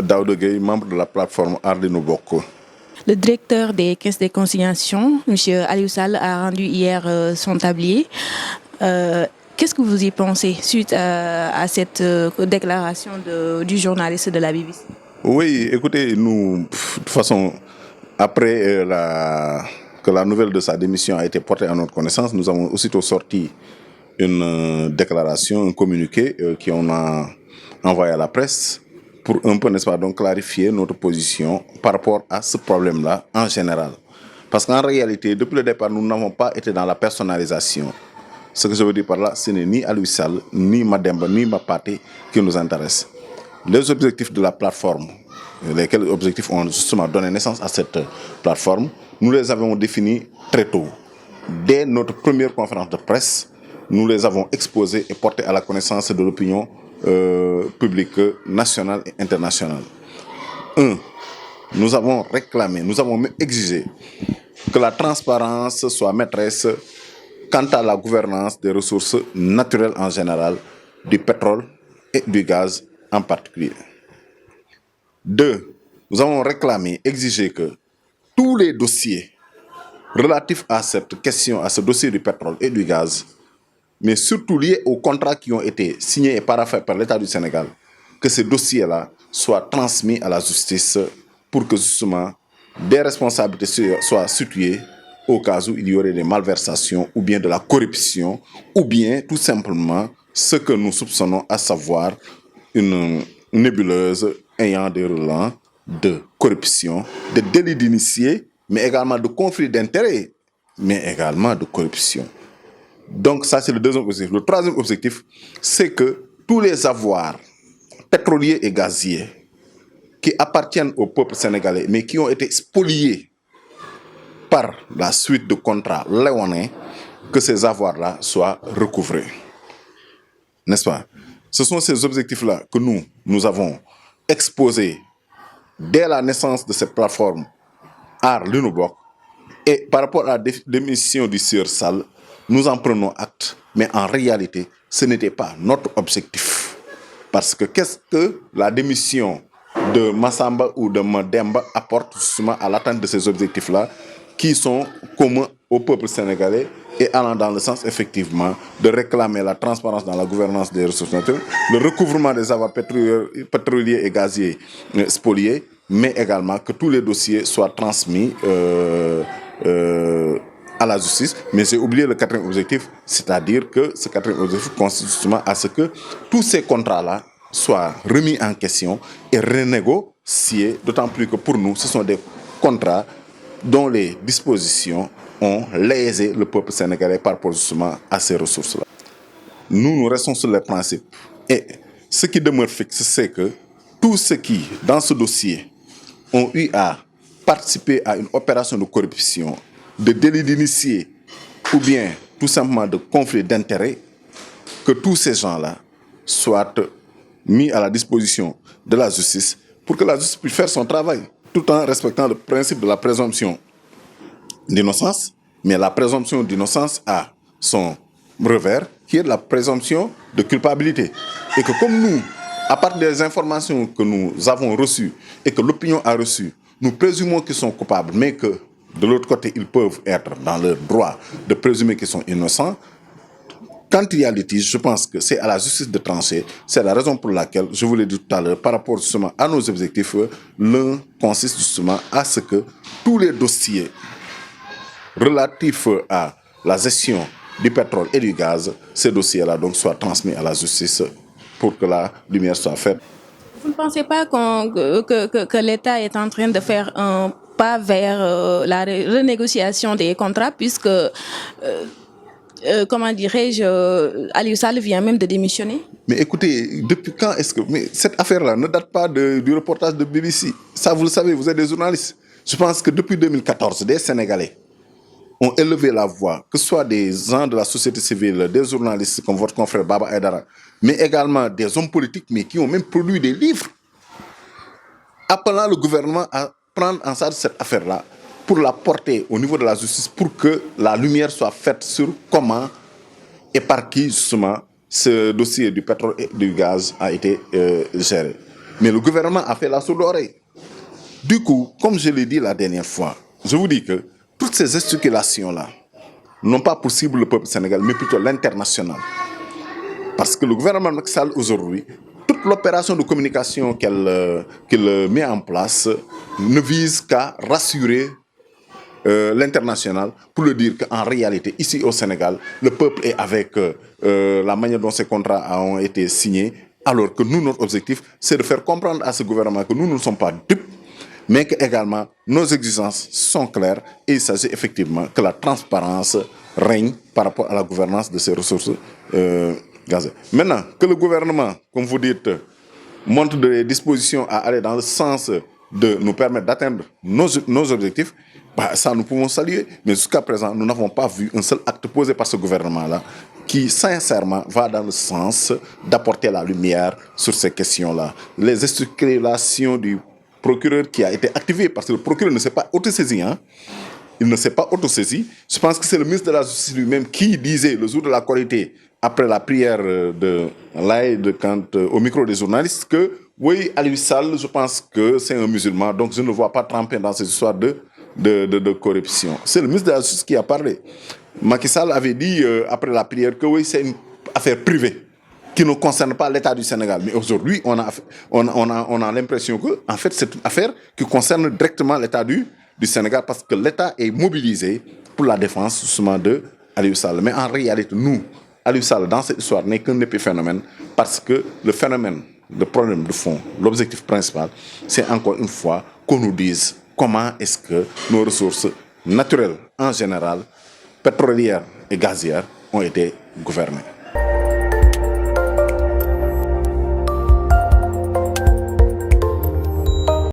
Daouda Gueye, membre de la plateforme Ardeno Boko. Le directeur des caisses de consignation, M. Aliou Sall, a rendu hier son tablier. Qu'est-ce que vous y pensez suite à cette déclaration du journaliste de la BBC? Oui, écoutez, nous, de toute façon, après que la nouvelle de sa démission a été portée à notre connaissance, nous avons aussitôt sorti une déclaration, un communiqué qu'on a envoyé à la presse pour un peu, n'est-ce pas, donc clarifier notre position par rapport à ce problème-là en général. Parce qu'en réalité, depuis le départ, nous n'avons pas été dans la personnalisation. Ce que je veux dire par là, ce n'est ni Aliou Sall, ni Mademba, ni Mapate qui nous intéressent. Les objectifs de la plateforme, lesquels objectifs ont justement donné naissance à cette plateforme, nous les avons définis très tôt. Dès notre première conférence de presse, nous les avons exposés et portés à la connaissance de l'opinion publique nationale et internationale. Nous avons réclamé, nous avons même exigé que la transparence soit maîtresse quant à la gouvernance des ressources naturelles en général, du pétrole et du gaz en particulier. 2. Nous avons réclamé, exigé que tous les dossiers relatifs à cette question, à ce dossier du pétrole et du gaz, mais surtout liés aux contrats qui ont été signés et paraphés par l'État du Sénégal, que ces dossiers-là soient transmis à la justice pour que justement des responsabilités soient situées au cas où il y aurait des malversations ou bien de la corruption ou bien tout simplement ce que nous soupçonnons, à savoir une nébuleuse ayant des relents de corruption, de délits d'initiés, mais également de conflits d'intérêts, mais également de corruption. Donc ça, c'est le deuxième objectif. Le troisième objectif, c'est que tous les avoirs pétroliers et gaziers qui appartiennent au peuple sénégalais, mais qui ont été spoliés par la suite de contrats léonins, que ces avoirs-là soient recouvrés. N'est-ce pas? Ce sont ces objectifs-là que nous avons exposés dès la naissance de cette plateforme Ardeno Boko. Et par rapport à la démission du sieur Sall, nous en prenons acte, mais en réalité, ce n'était pas notre objectif. Parce que qu'est-ce que la démission de Massamba ou de Mademba apporte justement à l'atteinte de ces objectifs-là, qui sont communs au peuple sénégalais et allant dans le sens effectivement de réclamer la transparence dans la gouvernance des ressources naturelles, le recouvrement des avoirs pétroliers et gaziers spoliés, mais également que tous les dossiers soient transmis à la justice. Mais j'ai oublié le quatrième objectif, c'est-à-dire que ce quatrième objectif consiste justement à ce que tous ces contrats-là soient remis en question et renégociés, d'autant plus que pour nous, ce sont des contrats dont les dispositions ont lésé le peuple sénégalais par rapport justement à ces ressources-là. Nous restons sur les principes. Et ce qui demeure fixe, c'est que tous ceux qui, dans ce dossier, ont eu à participer à une opération de corruption, de délit d'initié ou bien tout simplement de conflit d'intérêts, que tous ces gens-là soient mis à la disposition de la justice pour que la justice puisse faire son travail, tout en respectant le principe de la présomption d'innocence. Mais la présomption d'innocence a son revers, qui est la présomption de culpabilité. Et que comme nous, à partir des informations que nous avons reçues et que l'opinion a reçues, nous présumons qu'ils sont coupables, mais que de l'autre côté, ils peuvent être dans leur droit de présumer qu'ils sont innocents. Quand il y a litige, je pense que c'est à la justice de trancher. C'est la raison pour laquelle, je vous l'ai dit tout à l'heure, par rapport justement à nos objectifs, l'un consiste justement à ce que tous les dossiers relatifs à la gestion du pétrole et du gaz, ces dossiers-là donc soient transmis à la justice pour que la lumière soit faite. Vous ne pensez pas que l'État est en train de faire un pas vers la renégociation des contrats, puisque, comment dirais-je, Aliou Sall vient même de démissionner? Mais écoutez, depuis quand est-ce que... Mais cette affaire-là ne date pas du reportage de BBC. Ça, vous le savez, vous êtes des journalistes. Je pense que depuis 2014, des Sénégalais ont élevé la voix, que ce soit des gens de la société civile, des journalistes comme votre confrère Baba Aïdara, mais également des hommes politiques, mais qui ont même produit des livres appelant le gouvernement à prendre en charge cette affaire-là pour la porter au niveau de la justice, pour que la lumière soit faite sur comment et par qui justement ce dossier du pétrole et du gaz a été géré. Mais le gouvernement a fait la sourde oreille. Du coup, comme je l'ai dit la dernière fois, je vous dis que toutes ces gesticulations-là n'ont pas pour cible le peuple sénégalais, mais plutôt l'international. Parce que le gouvernement Macky Sall aujourd'hui, toute l'opération de communication qu'il met en place ne vise qu'à rassurer l'international pour le dire qu'en réalité, ici au Sénégal, le peuple est avec la manière dont ces contrats ont été signés, alors que nous, notre objectif, c'est de faire comprendre à ce gouvernement que nous ne sommes pas dupes, mais que également nos exigences sont claires et il s'agit effectivement que la transparence règne par rapport à la gouvernance de ces ressources gazées. Maintenant, que le gouvernement, comme vous dites, montre des dispositions à aller dans le sens de nous permettre d'atteindre nos objectifs, bah, ça nous pouvons saluer. Mais jusqu'à présent, nous n'avons pas vu un seul acte posé par ce gouvernement-là qui, sincèrement, va dans le sens d'apporter la lumière sur ces questions-là. Les gesticulations du procureur qui a été activé, parce que le procureur ne s'est pas autosaisi, hein. Il ne s'est pas autosaisi. Je pense que c'est le ministre de la Justice lui-même qui disait le jour de la Korité, après la prière de l'Aïd, au micro des journalistes, que oui, Aliou Sall, je pense que c'est un musulman, donc je ne le vois pas tremper dans ces histoires de corruption. C'est le ministre de la Justice qui a parlé. Macky Sall avait dit après la prière que oui, c'est une affaire privée qui ne concerne pas l'État du Sénégal. Mais aujourd'hui, on a l'impression que en fait, c'est une affaire qui concerne directement l'État du Sénégal parce que l'État est mobilisé pour la défense justement de Aliou Sall. Mais en réalité, nous, Aliou Sall, dans cette histoire, n'est qu'un épiphénomène parce que le phénomène, le problème de fond, l'objectif principal, c'est encore une fois qu'on nous dise comment est-ce que nos ressources naturelles en général, pétrolières et gazières, ont été gouvernées.